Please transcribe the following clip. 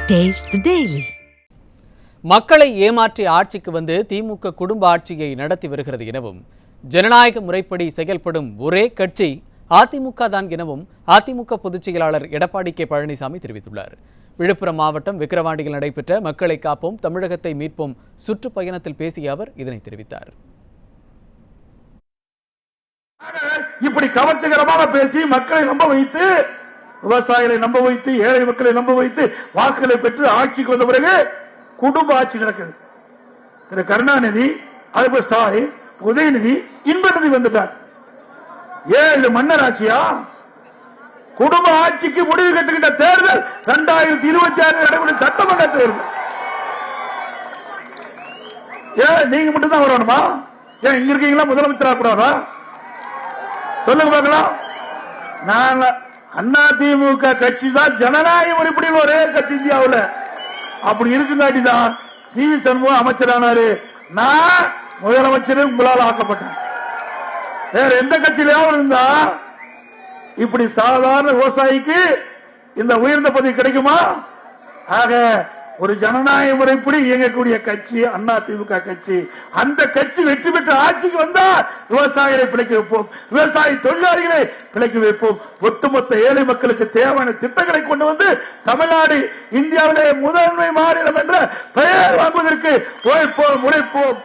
Taste the Daily. மக்களை ஏமாற்றி ஆட்சிக்கு வந்து திமுக குடும்ப ஆட்சியை நடத்தி வருகிறது எனவும் ஜனநாயக முறைப்படி செயல்படும் ஒரே கட்சி அதிமுக தான் எனவும் அதிமுக பொதுச் செயலாளர் எடப்பாடி கே பழனிசாமி தெரிவித்துள்ளார். விழுப்புரம் மாவட்டம் விக்கிரவாண்டியில் நடைபெற்ற மக்களை காப்போம் தமிழகத்தை மீட்போம் சுற்றுப்பயணத்தில் பேசிய அவர் இதனை தெரிவித்தார். இப்படி கவர்ச்சிகரமாக பேசி மக்களை நம்ப வைத்து, விவசாயிகளை நம்ப வைத்து, ஏழை மக்களை நம்ப வைத்து வாக்குகளை பெற்று ஆட்சிக்கு வந்த பிறகு குடும்ப ஆட்சி நடக்குது. திரு கருணாநிதி, அதுபோல் ஸ்டாலின், உதயநிதி, இன்பநிதி வந்துட்டார். 7 மன்னர் ஆட்சியா? குடும்ப ஆட்சிக்கு முடிவு கட்டுகின்ற தேர்தல் 2026 நடைபெறும் சட்டமன்ற தேர்தல். ஏன் நீங்க மட்டும் தான் வரணுமா? ஏன் இங்க இருக்கீங்களா முதலமைச்சரா கூடாதா? சொல்லுங்க பார்க்கலாம். நான் அதிமுக கட்சி தான் ஜனநாயக முறைப்படி ஒரே கட்சி இந்தியாவில். அப்படி இருக்குங்காட்டி தான் சி.வி. சண்முகம் அமைச்சரானாரு. நான் முதலமைச்சர் உங்களால் ஆக்கப்பட்டேன். வேற எந்த கட்சியிலாவது இருந்தா இப்படி சாதாரண விவசாயிக்கு இந்த உயர்ந்த பதவி கிடைக்குமா? ஆக ஒரு ஜனநாயக முறைப்படி இயங்கக்கூடிய கட்சி அதிமுக கட்சி. அந்த கட்சி வெற்றி பெற்ற ஆட்சிக்கு வந்தால் விவசாயிகளை பிழைக்க வைப்போம், விவசாய தொழிலாளிகளை பிழைக்க வைப்போம், ஒட்டுமொத்த ஏழை மக்களுக்கு தேவையான திட்டங்களை கொண்டு வந்து தமிழ்நாடு இந்தியாவிலே முதன்மை மாநிலம் என்ற பெயர் வாங்குவதற்கு உழைப்போம், உழைப்போம்.